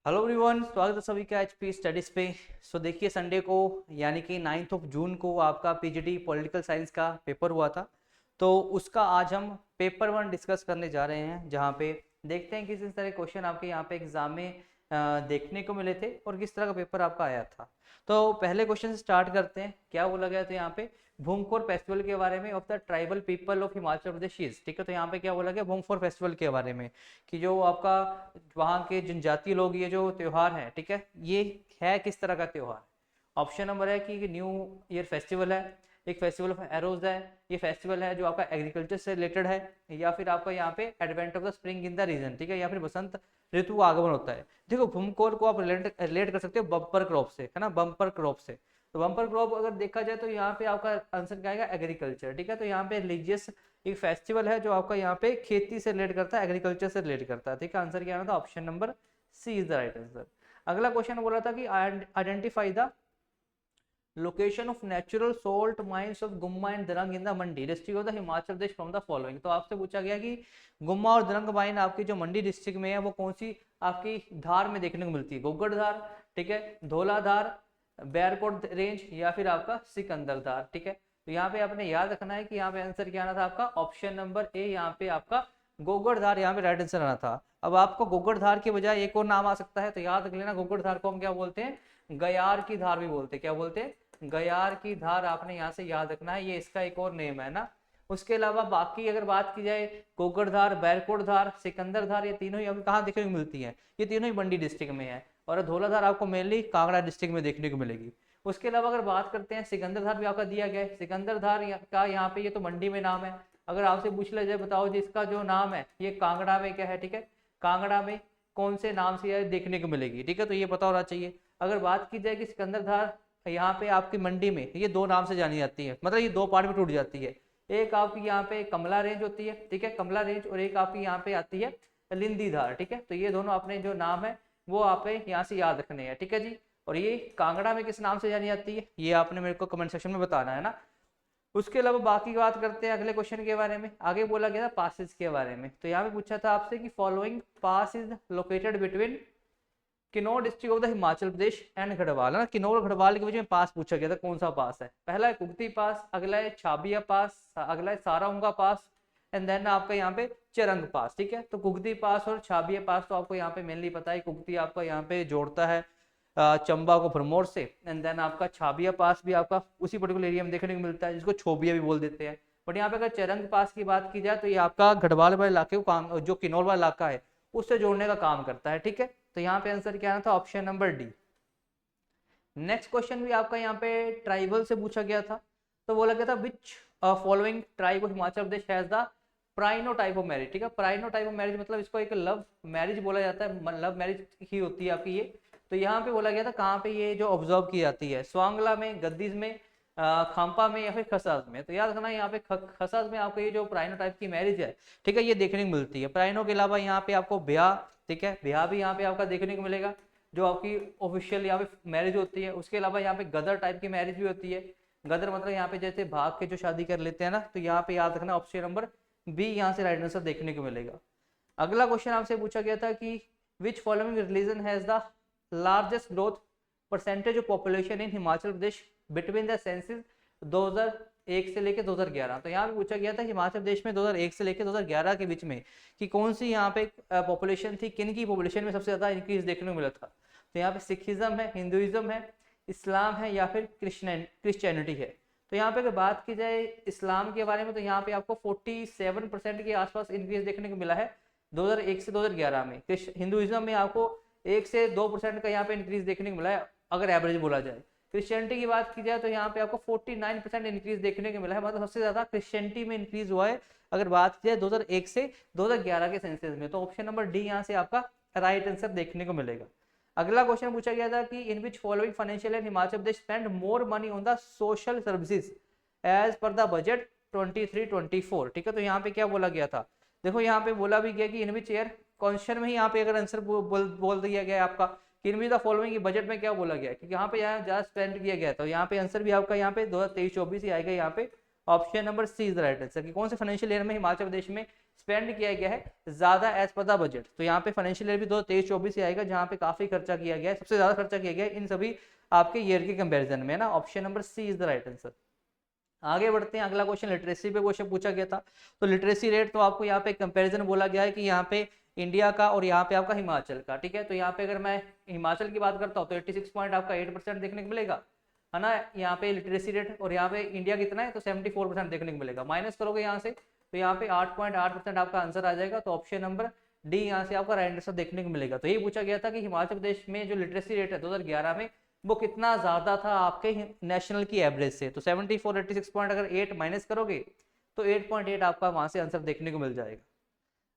Hello everyone, स्वागत है सभी का एचपी स्टडीज पे। देखिए संडे को यानी कि 9 जून को आपका पीजीटी पॉलिटिकल साइंस का पेपर हुआ था। तो उसका आज हम पेपर 1 डिस्कस करने जा रहे हैं, जहाँ पे देखते हैं किस तरह क्वेश्चन आपके यहाँ पे एग्जाम में देखने को मिले थे और किस तरह का पेपर आपका आया था। तो पहले क्वेश्चन से स्टार्ट करते हैं। क्या बोला गया था यहाँ पे? भूमखोर फेस्टिवल के बारे में of the tribal people of Himachal Pradesh is. ठीक है, तो यहाँ पे क्या बोला गया भूमखोर फेस्टिवल के बारे में, कि जो आपका वहाँ के जनजातीय लोग ये जो त्योहार है, ठीक है, ये है किस तरह का त्योहार। ऑप्शन नंबर है कि न्यू ईयर फेस्टिवल है, एक फेस्टिवल ऑफ एरोज है, ये फेस्टिवल है जो आपका एग्रीकल्चर से रिलेटेड है, या फिर आपका यहाँ पे advent of the spring in the region, ठीक है, या फिर बसंत ऋतु का आगमन होता है। देखो भूमकोर को आप रिलेट कर सकते हो बम्पर क्रॉप से, है ना, बम्पर क्रॉप से। तो बम्पर क्रॉप अगर देखा जाए तो यहाँ पे आपका आंसर क्या आएगा? एग्रीकल्चर। ठीक है, तो यहाँ पे रिलीजियस एक फेस्टिवल है जो आपका यहाँ पे खेती से रिलेट करता है, एग्रीकल्चर से रिलेट करता है। ठीक है, आंसर क्या आना था? Option number c is the right answer. अगला क्वेश्चन बोला था कि identify the location of natural salt mines of Gumma and Darang in the Mandi district of the Himachal Pradesh from the following. तो आपसे पूछा गया कि गुम्मा और दरंग माइन आपकी जो मंडी डिस्ट्रिक्ट में है वो कौन सी आपकी धार में देखने को मिलती है? गोगड़ धार, ठीक है, धौलाधार, बैरकोट रेंज, या फिर आपका सिकंदर धार। ठीक है, तो यहाँ पे आपने याद रखना है कि यहाँ पे आंसर क्या आना था आपका? ऑप्शन नंबर ए, यहाँ पे आपका गोगड़धार यहाँ पे राइट आंसर आना था। अब आपको गोगड़धार के बजाय एक और नाम आ सकता है, तो याद रख लेना गोगड़धार को हम क्या बोलते हैं? गयार की धार भी बोलते हैं। क्या बोलते हैं? गयार की धार। आपने यहाँ से याद रखना है, ये इसका एक और नेम है ना। उसके अलावा बाकी अगर बात की जाए, गोगड़धार, बैरकोट धार, सिकंदर धार, ये तीनों ही अभी कहाँ देखने को मिलती है? ये तीनों ही मंडी डिस्ट्रिक्ट में है, और धौलाधार आपको मेनली कांगड़ा डिस्ट्रिक्ट में देखने को मिलेगी। उसके अलावा अगर बात करते हैं, सिकंदर धार भी आपका दिया गया है। सिकंदर धार का यहाँ पे ये तो मंडी में नाम है। अगर आपसे पूछ लिया जाए बताओ जी इसका जो नाम है ये कांगड़ा में क्या है? ठीक है, कांगड़ा में कौन से नाम से यह देखने को मिलेगी? ठीक है, तो ये पता होना चाहिए। अगर बात की जाए कि सिकंदर धार यहाँ पे आपकी मंडी में ये दो नाम से जानी जाती है, मतलब ये दो पार्ट में टूट जाती है। एक आपकी यहाँ पे कमला रेंज होती है, ठीक है, कमला रेंज, और एक आपकी यहाँ पे आती है लिंदी धार। ठीक है, तो ये दोनों अपने जो नाम है वो आप यहाँ से याद रखने हैं। ठीक है जी, और ये कांगड़ा में किस नाम से जानी जाती है ये आपने मेरे को कमेंट सेक्शन में बताना है ना। उसके अलावा बाकी बात करते हैं अगले क्वेश्चन के बारे में। आगे बोला गया था पासेस के बारे में, तो यहाँ पे पूछा था आपसे कि following pass is located between Kinnaur district of the Himachal Pradesh and Garhwal. ना, किन्नौर और गढ़वाल के बीच में पास पूछा गया था, कौन सा पास है? पहला है कुगती पास, अगला है छाबिया पास, अगला है साराउंगा पास, एंड देन आपका यहाँ पे चरंग पास। ठीक है, तो कुगती पास और छाबिया पास तो आपको यहाँ पे मेनली पता है। कुगती आपका यहाँ पे जोड़ता है चंबा को भरमौर से, एंड देन आपका छाबिया पास भी आपका उसी पर्टिकुलर एरिया में देखने को मिलता है, जिसको छोबिया भी बोल देते हैं। बट यहाँ पे अगर चरंग पास की बात की जाए तो ये आपका गढ़वाल वाले इलाके को काम, जो किन्नौर वाला इलाका है उससे जोड़ने का काम करता है। ठीक है, तो यहाँ पे आंसर क्या आना था? Option number D. Next question भी आपका यहाँ पे ट्राइबल से पूछा गया था। तो बोला गया था which following tribe of Himachal Pradesh has the प्राइनो टाइप ऑफ मैरिज। ठीक है, प्राइनो टाइप ऑफ मैरिज मतलब इसको एक लव मैरिज बोला जाता है, लव मैरिज ही होती है आपकी ये। तो यहाँ पे बोला गया था कहाँ पे ये जो ऑब्जर्व की जाती है? स्वांगला में, गद्दीज में, खांपा में, या फिर खसास में। तो याद रखना यहाँ पे खसास में आपको ये जो प्राइनो टाइप की मैरिज है, ठीक है, ये देखने को मिलती है। प्राइनो के अलावा यहाँ पे आपको ब्याह, ठीक है, ब्याह भी यहाँ पे आपका देखने को मिलेगा, जो आपकी ऑफिशियल यहाँ पे मैरिज होती है। उसके अलावा यहाँ पे गदर टाइप की मैरिज भी होती है। गदर मतलब यहाँ पे जैसे भाग के जो शादी कर लेते हैं ना, तो यहाँ पे याद रखना ऑप्शन नंबर बी यहाँ से राइट आंसर देखने को मिलेगा। अगला क्वेश्चन आपसे पूछा गया था कि which following religion has the largest growth percentage of population in Himachal Pradesh between the census 2001 से लेकर 2011। तो यहाँ पे पूछा गया था हिमाचल प्रदेश में 2001 से लेकर 2011 के बीच में कि कौन सी यहाँ पे पॉपुलेशन थी, किन की पॉपुलेशन में सबसे ज्यादा इंक्रीज देखने को मिला था। तो यहाँ पे सिखिज्म है, हिंदुइज्म है, इस्लाम है, या फिर क्रिश्चियनिटी है। तो यहाँ पे अगर बात की जाए इस्लाम के बारे में, तो यहाँ पे आपको 47% के आसपास इंक्रीज देखने को मिला है 2001 से 2011 में। हिंदुइज्म में आपको 1 से 2% का यहाँ पे इंक्रीज देखने को मिला है अगर एवरेज बोला जाए। क्रिश्चियनिटी की बात की जाए तो यहाँ पे आपको 49% इंक्रीज देखने को मिला है, मतलब सबसे ज्यादा क्रिश्चियनिटी में इंक्रीज हुआ है अगर बात की जाए 2001 से 2011 के सेंसस में। तो ऑप्शन नंबर डी यहाँ से आपका राइट आंसर देखने को मिलेगा। अगला क्वेश्चन पूछा गया था कि in which following financial year Himachal Pradesh spend more money on the social services as per the budget 23-24। ठीक है, तो यहाँ पे क्या बोला गया था? देखो यहाँ पे बोला भी गया कि इन विच ईयर, क्वेश्चन में ही यहाँ पे अगर आंसर बोल दिया गया आपका कि in which the following budget में क्या बोला गया, क्योंकि यहाँ पे यहाँ ज्यादा स्पेंड किया गया, तो यहाँ पे आंसर भी आपका यहाँ पे 2023-24 ही आएगा यहाँ पे option number c is the right answer. कि कौन से फाइनेंशियल ईयर में हिमाचल प्रदेश में स्पेंड किया गया है ज्यादा एज पर द बजट। तो यहाँ पे फाइनेंशियल ईयर भी 2023-24 ही आएगा जहाँ पे काफी खर्चा किया गया है, सबसे ज्यादा खर्चा किया गया है इन सभी आपके ईयर के कंपेरिजन में ना। Option number c is the right answer. आगे बढ़ते हैं, अगला क्वेश्चन लिटरेसी पे क्वेश्चन पूछा गया था। तो लिटरेसी रेट तो आपको यहाँ पे कंपैरिजन बोला गया है कि यहाँ पे इंडिया का और यहाँ पे आपका हिमाचल का, ठीक है। तो यहाँ पे अगर मैं हिमाचल की बात करता हूँ तो 86.8% देखने को मिलेगा, है ना, यहाँ पे लिटरेसी रेट। और यहाँ पे इंडिया कितना है तो 74% देखने को मिलेगा। माइनस करोगे यहाँ से तो यहाँ पे 8.8% आपका आंसर आ जाएगा। तो ऑप्शन नंबर डी यहाँ से आपका राइट आंसर देखने को मिलेगा। तो ये पूछा गया था कि हिमाचल प्रदेश में जो लिटरेसी रेट है 2011 में वो कितना ज्यादा था आपके नेशनल की एवरेज से। तो 74 86 पॉइंट अगर 8 माइनस करोगे तो 8.8 आपका वहां से आंसर देखने को मिल जाएगा।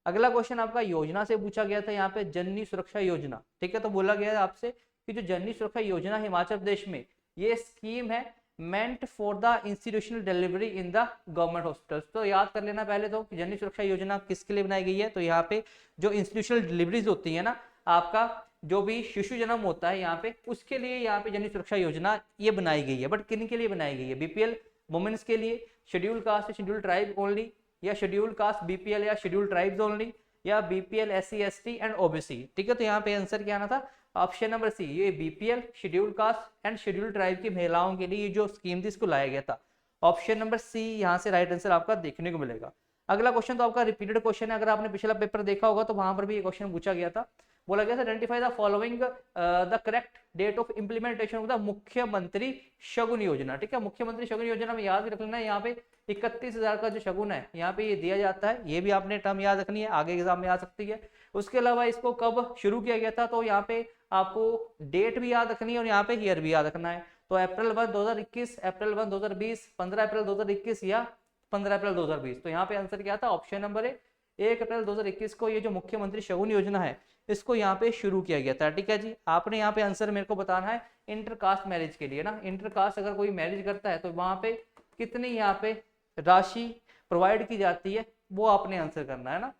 अगला क्वेश्चन आपका योजना से पूछा गया था, यहाँ पे जननी सुरक्षा योजना, ठीक है। तो बोला गया है आपसे कि जो जननी सुरक्षा योजना हिमाचल प्रदेश में ये स्कीम है meant for the institutional delivery in the government hospitals. तो याद कर लेना पहले तो कि जननी सुरक्षा योजना किसके लिए बनाई गई है। तो यहाँ पे जो इंस्टीट्यूशनल डिलीवरीज होती है ना, आपका जो भी शिशु जन्म होता है यहाँ पे, उसके लिए यहाँ पे जननी सुरक्षा योजना ये बनाई गई है। बट किन के लिए बनाई गई है? बीपीएल वुमेन्स के लिए, schedule caste schedule tribe only, या शेड्यूल कास्ट बीपीएल या शेड्यूल ट्राइब्स ओनली, या BPL SC ST and OBC, ठीक है। तो यहाँ पे आंसर क्या आना था? ऑप्शन नंबर सी, ये BPL schedule caste and schedule tribe की महिलाओं के लिए जो स्कीम थी इसको लाया गया था। ऑप्शन नंबर सी यहाँ से राइट आंसर आपका देखने को मिलेगा। अगला क्वेश्चन तो आपका रिपीटेड क्वेश्चन है, अगर आपने पिछला पेपर देखा होगा तो वहां पर भी ये क्वेश्चन पूछा गया था। बोला गया था identify the following the correct date of implementation of the Mukhyamantri Shagun योजना, ठीक है। मुख्यमंत्री शगुन योजना में याद रख लेना है, यहाँ पे 31,000 का जो शगुन है यहाँ पे ये दिया जाता है। ये भी आपने टर्म याद रखनी है, आगे एग्जाम में आ सकती है। उसके अलावा इसको कब शुरू किया गया था तो यहाँ पे आपको डेट भी याद रखनी है और यहाँ पे ईयर भी याद रखना है। तो अप्रैल 1 2021, अप्रैल 1 2020, 15 अप्रैल 2021 या 15 अप्रैल 2020। तो यहाँ पे आंसर क्या था? ऑप्शन नंबर ए, 1 अप्रैल 2021 को ये जो मुख्यमंत्री शगुन योजना है इसको यहाँ पे शुरू किया गया था, ठीक है जी। आपने यहाँ पे आंसर मेरे को बताना है इंटरकास्ट मैरिज के लिए ना। इंटरकास्ट अगर कोई मैरिज करता है तो वहां पे कितनी यहाँ पे राशि प्रोवाइड की जाती है वो आपने आंसर करना है ना।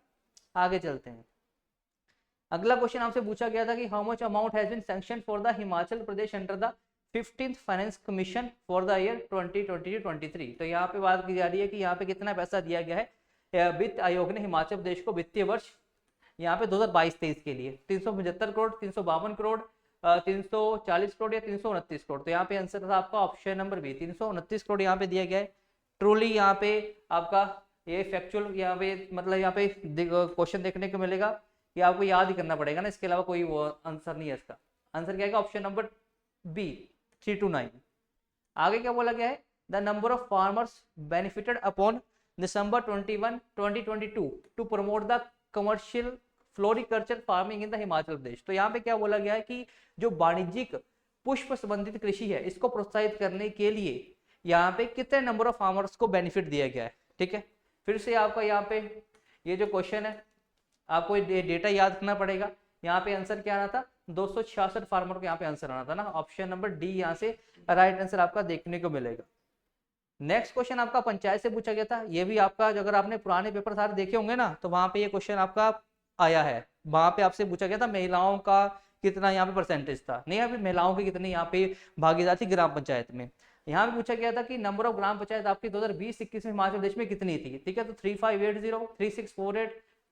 आगे चलते हैं, अगला क्वेश्चन आपसे पूछा गया था कि how much amount has been sanction for the Himachal Pradesh under the 15th finance commission for the year 2022-23। तो यहाँ पे बात की जा रही है कि यहाँ पे कितना पैसा दिया गया है वित्त आयोग ने हिमाचल प्रदेश को वित्तीय वर्ष यहाँ पे 2022-23 के लिए। 375 करोड़, 352 करोड़, 340 करोड़ या 329 करोड़। तो यहाँ पे आंसर था आपका ऑप्शन नंबर बी, 329 करोड़ यहाँ पे दिया गया है। ट्रूली यहाँ पे आपका ये फैक्चुअल यहाँ पे मतलब यहाँ पे क्वेश्चन देखने को मिलेगा कि आपको याद ही करना पड़ेगा ना, इसके अलावा कोई वो आंसर नहीं है। इसका आंसर क्या है? Option number B, 3 to 9। आगे क्या बोला गया है? The number of farmers benefited upon December 21, 2022 to promote the commercial floriculture farming in the Himachal Pradesh. तो यहाँ पे क्या बोला गया है कि जो वाणिज्यिक पुष्प संबंधित कृषि है इसको प्रोत्साहित करने के लिए यहाँ पे कितने नंबर ऑफ फार्मर्स को बेनिफिट दिया गया है, ठीक है। फिर से आपका यहाँ पे ये जो क्वेश्चन है आपको डेटा याद रखना पड़ेगा। यहाँ पे आंसर क्या आना था? 266 फार्मर को यहाँ पे आंसर आना था ना। ऑप्शन नंबर डी यहाँ से राइट आंसर आपका देखने को मिलेगा। नेक्स्ट क्वेश्चन आपका पंचायत से पूछा गया था। ये भी आपका अगर आपने पुराने पेपर सारे देखे होंगे ना तो वहां पे ये क्वेश्चन आपका आया है। वहां पे आपसे पूछा गया था महिलाओं का कितना यहाँ पे परसेंटेज था, नहीं अभी महिलाओं की कितनी यहाँ पे भागीदारी थी ग्राम पंचायत में। यहाँ पे पूछा गया था कि नंबर ऑफ ग्राम पंचायत आपकी 2020-21 में हिमाचल प्रदेश में कितनी थी, ठीक है। तो 3580, 3648,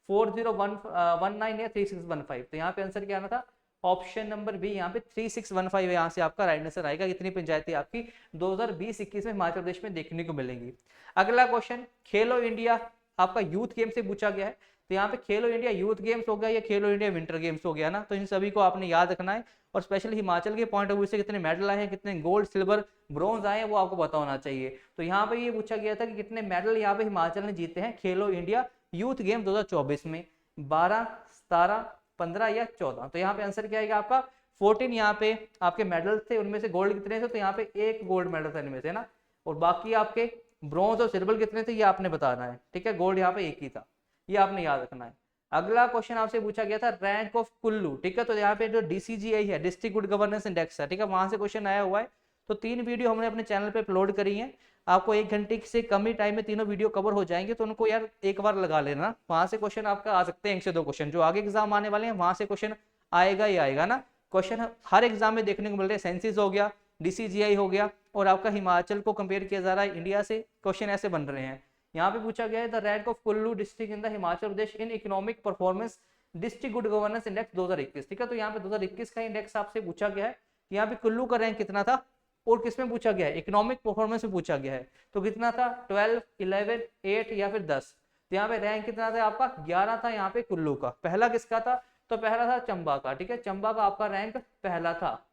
4019 या 3615। तो यहाँ पे आंसर क्या आना था? ऑप्शन नंबर बी यहाँ पे 3615 यहाँ से आपका राइट आंसर आएगा। कितनी पंचायतें आपकी 2020-21 में हिमाचल प्रदेश में देखने को मिलेंगी। अगला क्वेश्चन खेलो इंडिया आपका यूथ गेम से पूछा गया है। तो यहाँ पे खेलो इंडिया यूथ गेम्स हो गया या खेलो इंडिया विंटर गेम्स हो गया ना। तो इन सभी को आपने याद रखना है और स्पेशली हिमाचल के पॉइंट ऑफ व्यू से कितने मेडल आए हैं, कितने गोल्ड सिल्वर ब्रॉन्ज आए हैं वो आपको पता होना चाहिए। तो यहाँ पे ये पूछा गया था कि कितने मेडल यहाँ पे हिमाचल ने जीते हैं खेलो इंडिया यूथ गेम 2024 में, 12, 17, 15 या 14। तो यहाँ पे आंसर क्या आएगा आपका? 14 यहाँ पे आपके मेडल थे, उनमें से गोल्ड कितने थे? तो यहाँ पे एक गोल्ड मेडल था इनमें से ना। और बाकी आपके ब्रॉन्ज और सिल्वर कितने थे ये आपने बताना है, ठीक है। गोल्ड यहाँ पे एक ही था, ये आपने याद रखना है। अगला क्वेश्चन आपसे पूछा गया था रैंक ऑफ कुल्लू, ठीक है। तो यहाँ पे जो DCGI है डिस्ट्रिक्ट गुड गवर्नेंस इंडेक्स है, ठीक है, वहां से क्वेश्चन आया हुआ है। तो 3 वीडियो हमने अपने चैनल पे अपलोड करी है, आपको 1 घंटे से कम ही टाइम में तीनों वीडियो कवर हो जाएंगे। तो उनको यार एक बार लगा लेना, वहां से क्वेश्चन आपका आ सकते हैं 1 से 2 क्वेश्चन। जो आगे एग्जाम आने वाले हैं वहां से क्वेश्चन आएगा ही आएगा ना। क्वेश्चन हर एग्जाम में देखने को मिल रहे हैं। सेंसिस हो गया, DCGI हो गया, और आपका हिमाचल को कंपेयर किया जा रहा है इंडिया से। क्वेश्चन ऐसे बन रहे हैं। यहाँ पे पूछा गया है the rank of Kullu district in the Himachal Pradesh in economic performance district good governance index 2021। ठीक है, तो यहाँ पे 2021 का इंडेक्स आपसे पूछा गया है। यहाँ पे कुल्लू का रैंक कितना था और किसमें पूछा गया है, इकोनॉमिक परफॉर्मेंस में पूछा गया है। तो कितना था, 12, 11, 8 या फिर 10। तो यहाँ पे रैंक कितना था आपका, 11 था यहाँ पे कुल्लू का। पहला किसका था, तो पहला था चंबा का। ठीक है, चंबा का आपका रैंक पहला था।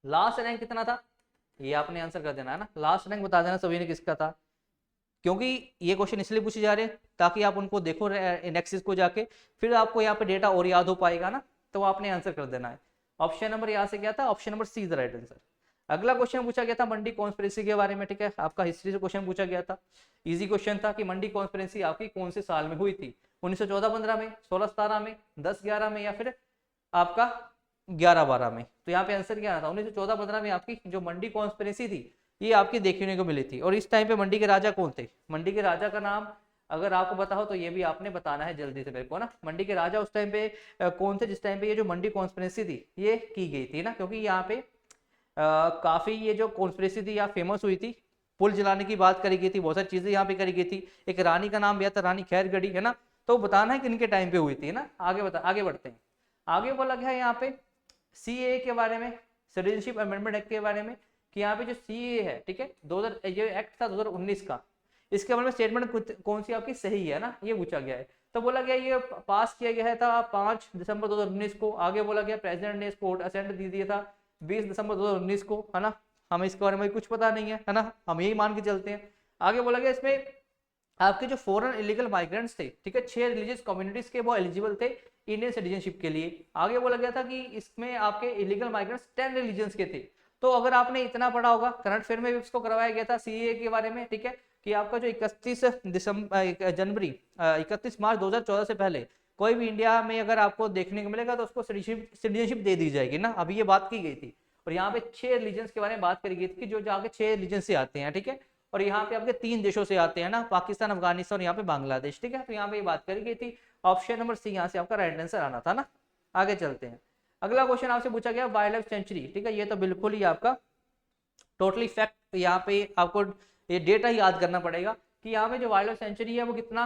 लास्ट रैंक कितना था, ये आपने आंसर कर देना है ना, लास्ट रैंक बता देना सभी ने किसका था, क्योंकि ये क्वेश्चन इसलिए पूछे जा रहे हैं ताकि आप उनको देखो इंडेक्सेस को जाके, फिर आपको यहाँ पे डेटा और याद हो पाएगा ना, तो आपने आंसर कर देना है। ऑप्शन नंबर यहाँ से क्या था, option number c is the right answer. अगला क्वेश्चन पूछा गया था मंडी कॉन्स्पिरेसी के बारे में। ठीक है, आपका हिस्ट्री से क्वेश्चन पूछा गया था। इजी क्वेश्चन था कि मंडी कॉन्स्पिरेसी आपकी कौन से साल में हुई थी, 1914-15 में, 16-17 में, 10-11 में, या फिर आपका 11-12 में। तो यहाँ पे आंसर क्या था, 1914-15 में आपकी जो मंडी कॉन्स्पिरेसी थी ये आपकी देखने को मिली थी। और इस टाइम पे मंडी के राजा कौन थे, मंडी के राजा का नाम अगर आपको पता हो तो ये भी आपने बताना है जल्दी से मेरे को ना। मंडी के राजा उस टाइम पे कौन थे जिस टाइम पे ये जो मंडी कॉन्स्पिरेसी थी ये की गई थी ना, क्योंकि यहाँ पे काफी ये जो कॉन्स्पिरेसी थी यहाँ फेमस हुई थी। पुल जलाने की बात करी गई थी, बहुत सारी चीजें यहाँ पे करी गई थी। एक रानी का नाम भी आता, रानी खैरगढ़ी है ना। तो बताना है कि इनके टाइम पे हुई थी ना। आगे बढ़ते हैं। आगे बोला गया है यहाँ पे CAA के बारे में, सिटीजनशिप अमेंडमेंट एक्ट के बारे में, कि यहाँ पे जो CAA है, ठीक है, 2000 ये एक्ट था 2019 का, इसके बारे में स्टेटमेंट कौन सी आपकी सही है ना, ये पूछा गया है। तो बोला गया ये पास किया गया था 5 दिसंबर 2019 को। आगे बोला गया प्रेसिडेंट ने इसको असेंट दे दिया था 20 दिसंबर 2019 को, है ना। हमें इसके बारे में कुछ पता नहीं है ना, हम यही मान के चलते हैं। आगे बोला गया इसमें आपके जो फॉरेन इलीगल माइग्रेंट्स थे, ठीक है, 6 रिलीजियस कम्युनिटीज के वो एलिजिबल थे इंडियन सिटीजनशिप के लिए। आगे बोला गया था कि इसमें आपके इलीगल माइग्रेंट्स 10 रिलीजन्स के थे। तो अगर आपने इतना पढ़ा होगा, करंट अफेयर में भी इसको करवाया गया था CAA के बारे में, ठीक है, कि आपका जो 31 मार्च 2014 से पहले कोई भी इंडिया में अगर आपको देखने को मिलेगा तो उसको सिटीजनशिप दे दी जाएगी ना। अभी ये बात की गई थी। और यहाँ पे 6 रिलीजन्स के बारे में बात करी गई थी कि जो जाके 6 रिलीजन से आते हैं, ठीक है, और यहाँ पे आपके 3 देशों से आते हैं ना, पाकिस्तान, अफगानिस्तान और यहाँ पे बांग्लादेश। ठीक है, तो यहाँ पे ये बात करी गई थी। ऑप्शन नंबर सी यहाँ से आपका राइट आंसर आना था ना। आगे चलते हैं। अगला क्वेश्चन आपसे पूछा गया वाइल्ड लाइफ सेंचुरी। ठीक है, ये तो बिल्कुल ही आपका टोटली फैक्ट, यहाँ पे आपको ये डेटा याद करना पड़ेगा कि यहाँ पे जो वाइल्ड लाइफ सेंचुरी है वो कितना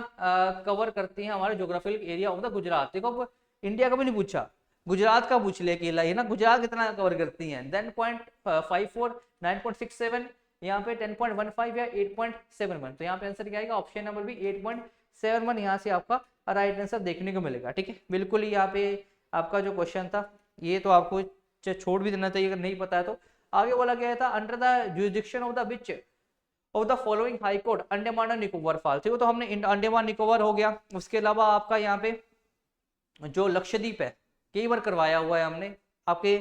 कवर करती है हमारे geographical area of the Gujarat. देखो इंडिया का भी नहीं पूछा, गुजरात का पूछ ले अकेला ही ना, गुजरात कितना कवर करती है, 10.54, 9.67, यहाँ पे 10.15 या 8.71। तो यहाँ पे आंसर क्या आएगा, ऑप्शन नंबर भी 8.71 यहाँ से आपका राइट आंसर देखने को मिलेगा। ठीक है, बिल्कुल ही यहाँ पे आपका जो क्वेश्चन था ये तो आपको छोड़ भी देना चाहिए अगर नहीं पता है तो। आगे बोला गया था under the jurisdiction of the which of the following High Court Andaman and Nicobar fall. ठीक है, तो हमने अंडमान निकोबार हो गया। उसके अलावा आपका यहाँ पे जो लक्षद्वीप है कई बार करवाया हुआ है हमने, आपके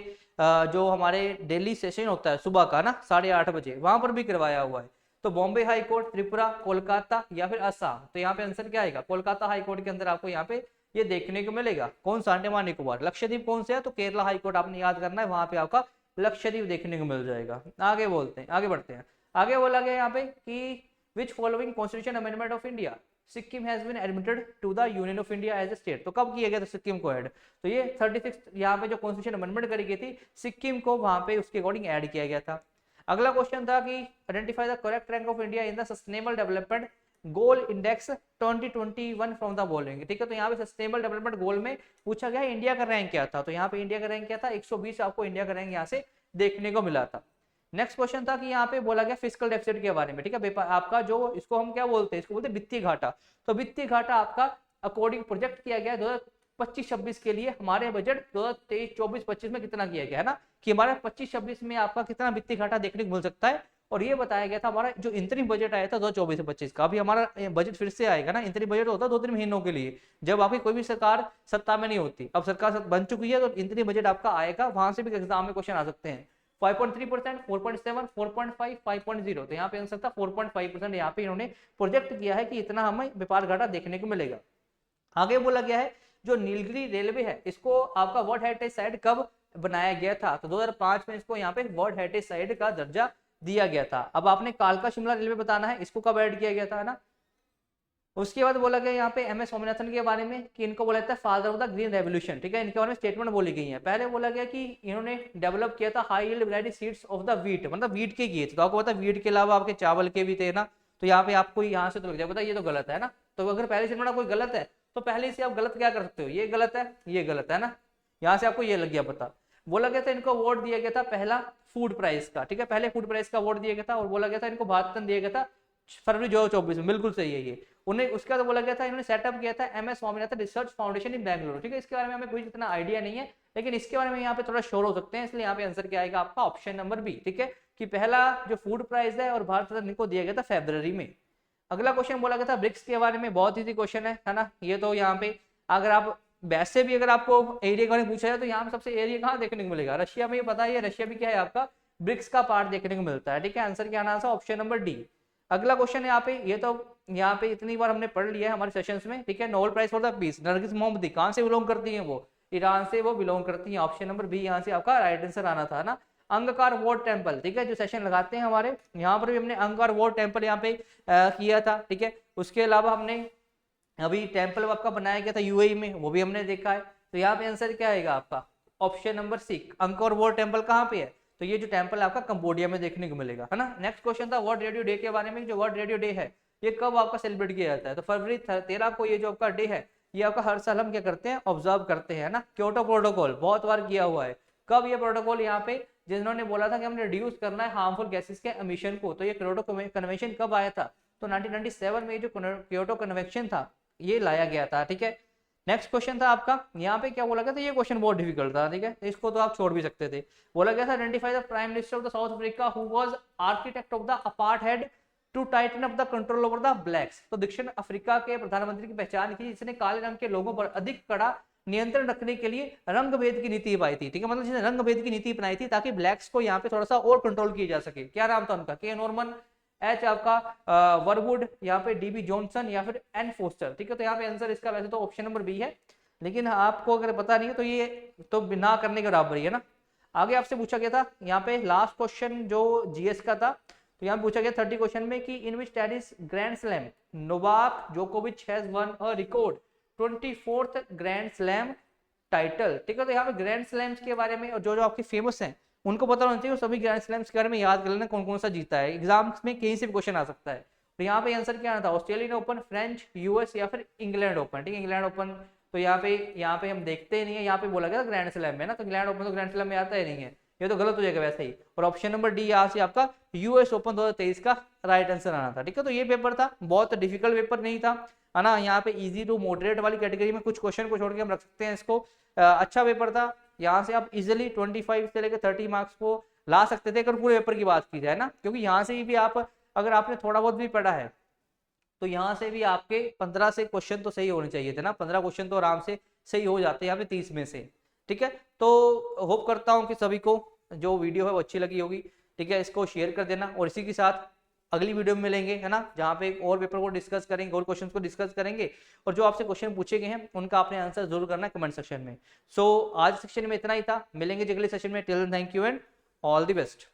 जो हमारे डेली सेशन होता है सुबह का ना 8:30 बजे, वहां पर भी करवाया हुआ है। तो बॉम्बे हाई कोर्ट, त्रिपुरा, कोलकाता या फिर असम। तो यहाँ पे आंसर क्या आएगा, कोलकाता हाई कोर्ट के अंदर आपको यहाँ पे ये देखने को मिलेगा। कौन सा, अंडमान निकोबार। लक्षद्वीप कौन से है, तो केरला हाई कोर्ट आपने याद करना है, वहां पे आपका लक्षद्वीप देखने को मिल जाएगा। आगे बढ़ते हैं। आगे बोला गया यहाँ पे कि which following constitution amendment of India Sikkim has been admitted to the union of India as a state. तो कब किया गया था सिक्किम को ऐड, तो ये 36 यहाँ पे जो कॉन्स्टिट्यूशन अमेंडमेंट करी गई थी सिक्किम को वहां पे उसके अकॉर्डिंग ऐड किया गया था। अगला क्वेश्चन था कि identify the correct rank of India in the sustainable development goal index 2021 from the following. ठीक है, तो यहाँ पे सस्टेनेबल डेवलपमेंट गोल में पूछा गया इंडिया का रैंक क्या था। तो यहाँ पे इंडिया का रैंक क्या था, 120 आपको इंडिया का रैंक यहाँ से देखने को मिला था। नेक्स्ट क्वेश्चन था कि यहाँ पे बोला गया फिस्कल डेफिसिट के बारे में। ठीक है, आपका जो इसको हम क्या बोलते हैं, इसको बोलते हैं वित्तीय घाटा। तो वित्तीय घाटा आपका अकॉर्डिंग प्रोजेक्ट किया गया 2025-26 के लिए। हमारे बजट 2023-24-25 में कितना किया गया है ना, कि हमारे 25-26 में आपका कितना वित्तीय घाटा देखने को मिल सकता है। और ये बताया गया था हमारा जो इंतरिम बजट आया था 2024-25 का। अभी हमारा बजट फिर से आएगा ना, इंतरिम बजट होता है 2-3 महीनों के लिए, जब आपकी कोई भी सरकार सत्ता में नहीं होती। अब सरकार बन चुकी है तो इंतरिम बजट आपका आएगा, वहां से भी एग्जाम में क्वेश्चन आ सकते हैं। 5.3%, 4.7, 4.5, 5.0। तो यहाँ पे आंसर था 4.5%। यहाँ पे इन्होंने प्रोजेक्ट किया है कि इतना हमें व्यापार घाटा देखने को मिलेगा। आगे बोला गया है जो नीलगिरी रेलवे है इसको आपका वर्ल्ड हेरिटेज साइट कब बनाया गया था, तो 2005 में इसको यहाँ पे वर्ल्ड हेरिटेज साइट का दर्जा दिया गया था। अब आपने कालका शिमला रेलवे बताना है, इसको कब ऐड किया गया था ना, उसके बाद बोला गया यहाँ पे एम एस स्वामीनाथन के बारे में कि इनको बोला जाता है father of the green revolution, ठीक है। इनके बारे में स्टेटमेंट बोली गई है। पहले बोला गया कि इन्होंने डेवलप किया था high yield variety seeds of the wheat, मतलब वीट के किए थे। तो आपको पता है वीट के अलावा आपके चावल के भी थे ना, तो यहाँ पे आपको यहाँ से तो लग जाए पता ये तो गलत है ना। तो अगर पहले स्टेटमेंट कोई गलत है तो पहले से आप गलत क्या कर सकते हो, ये गलत है, ये गलत है ना, यहाँ से आपको ये लग गया पता। बोला गया था इनको अवार्ड दिया गया था पहला फूड प्राइस का, ठीक है, पहले फूड प्राइस का अवार्ड दिया गया था। और बोला गया था इनको भारत रत्न दिया गया था फरवरी 2024 में, बिल्कुल सही है ये। उन्हें उसके बाद बोला गया था इन्होंने सेटअप किया था m s Swaminathan research foundation in Bangalore, ठीक है। इसके बारे में हमें कोई इतना आइडिया नहीं है, लेकिन इसके बारे में यहाँ पे थोड़ा श्योर हो सकते हैं, इसलिए यहाँ पे आंसर क्या आएगा आपका ऑप्शन नंबर बी, ठीक है, कि पहला जो फूड प्राइज है और भारत रत्न को दिया गया था फरवरी में। अगला क्वेश्चन बोला गया था ब्रिक्स के बारे में, बहुत ईजी क्वेश्चन है ना। ये तो यहाँ पे अगर आप वैसे भी अगर आपको एरिया के बारे में पूछा जाए तो यहाँ पे सबसे एरिया कहाँ देखने को मिलेगा, रशिया में, ये पता है रशिया भी क्या है आपका ब्रिक्स का पार्ट देखने को मिलता है, ठीक है। आंसर क्या आना था ऑप्शन नंबर डी। अगला क्वेश्चन है यहाँ पे, ये तो यहाँ पे इतनी बार हमने पढ़ लिया है हमारे सेशंस में, ठीक है। Nobel prize for the peace Narges Mohammadi कहाँ से बिलोंग करती है, वो ईरान से वो बिलोंग करती है। ऑप्शन नंबर बी यहाँ से आपका राइट आंसर आना था ना। अंगकार वॉर टेम्पल, ठीक है, जो सेशन लगाते हैं हमारे यहाँ पर भी हमने अंगकार वॉर टेम्पल यहाँ पे किया था, ठीक है। उसके अलावा हमने अभी टेम्पल आपका बनाया गया था यूएई में, वो भी हमने देखा है। तो यहाँ पे आंसर क्या आएगा आपका option number c, Angkor Wat temple कहाँ पे है, तो ये जो टेम्पल आपका कंबोडिया में देखने को मिलेगा, है ना। नेक्स्ट क्वेश्चन था वर्ल्ड रेडियो डे के बारे में। जो वर्ल्ड रेडियो डे है ये कब आपका सेलिब्रेट किया जाता है, तो फरवरी 13 को ये जो आपका डे है ये आपका हर साल हम क्या करते हैं ऑब्जर्व करते हैं ना। क्योटो प्रोटोकॉल बहुत बार किया हुआ है। कब ये प्रोटोकॉल यहाँ पे जिन्होंने बोला था कि हमने रिड्यूस करना है हार्मफुल गैसेस के एमिशन को, तो ये क्योटो कन्वेंशन कब आया था, तो 1997 में जो क्योटो कन्वेंशन था ये लाया गया था, ठीक है। नेक्स्ट क्वेश्चन था आपका यहाँ पे क्या बोला गया था, ये क्वेश्चन बहुत डिफिकल्ट था, ठीक है, इसको तो आप छोड़ भी सकते थे। बोला गया था identify the prime minister of the South Africa who was architect of the apartheid to tighten up the control over the blacks. तो दक्षिण अफ्रीका के प्रधानमंत्री की पहचान की जिसने काले रंग के लोगों पर अधिक कड़ा नियंत्रण रखने के लिए रंग भेद की नीति अपनाई थी, ठीक है, मतलब जिसने रंग भेद की नीति अपनाई थी ताकि ब्लैक्स को यहाँ पे थोड़ा सा और कंट्रोल किया जा सके। क्या नाम था उनका, के नॉर्मन, एच आपका वरवुड, यहाँ पे डीबी जॉनसन या फिर एन फोस्टर, ठीक है। तो यहाँ पे आंसर इसका वैसे तो ऑप्शन नंबर बी है, लेकिन आपको अगर पता नहीं है तो ये तो ना करने के बराबर ही है ना। आगे आपसे पूछा गया था यहाँ पे लास्ट क्वेश्चन जो जीएस का था, तो यहाँ पूछा गया 30 क्वेश्चन में कि in which tennis grand slam Novak जोकोविच has one a record 24th grand slam title, ठीक है। तो यहाँ पे ग्रैंड स्लैम्स के बारे में और जो जो आपके फेमस हैं उनको पता होना चाहिए, सभी ग्रैंड स्लैम्स के बारे में याद कर लेना कौन कौन सा जीता है, एग्जाम्स में कहीं से भी क्वेश्चन आ सकता है। तो यहाँ पे आंसर क्या आना था ऑस्ट्रेलियन ओपन, फ्रेंच, यूएस या फिर इंग्लैंड ओपन, ठीक है। इंग्लैंड ओपन तो यहाँ पे हम देखते ही नहीं है, यहाँ पे बोला गया ग्रैंड स्लैम में ना, तो इंग्लैंड ओपन तो ग्रैंड स्लैम में आता ही नहीं है, ये तो गलत हो जाएगा वैसे ही। और ऑप्शन नंबर डी यहाँ से आपका यूएस ओपन 2023 का राइट आंसर आना था, ठीक है। तो ये पेपर था, बहुत डिफिकल्ट पेपर नहीं था, है ना। यहाँ पे इजी टू मॉडरेट वाली कैटेगरी में कुछ क्वेश्चन को छोड़ के हम रख सकते हैं इसको। अच्छा पेपर था, यहाँ से आप इजिली 25 से लेकर 30 मार्क्स को ला सकते थे अगर पूरे पेपर की बात की जाए ना, क्योंकि यहाँ से भी आप अगर आपने थोड़ा बहुत भी पढ़ा है तो यहाँ से भी आपके 15 से क्वेश्चन तो सही होने चाहिए थे ना, 15 क्वेश्चन तो आराम से सही हो जाते हैं यहाँ पे 30 में से, ठीक है। तो होप करता हूँ कि सभी को जो वीडियो है वो अच्छी लगी होगी, ठीक है। इसको शेयर कर देना और इसी के साथ अगली वीडियो में मिलेंगे, है ना, जहाँ पे और पेपर को डिस्कस करेंगे और क्वेश्चन को डिस्कस करेंगे, और जो आपसे क्वेश्चन पूछे गए हैं उनका आपने आंसर जरूर करना है कमेंट सेक्शन में। सो आज सेक्शन में इतना ही था, मिलेंगे अगले सेशन में। Till then thank you and all the best.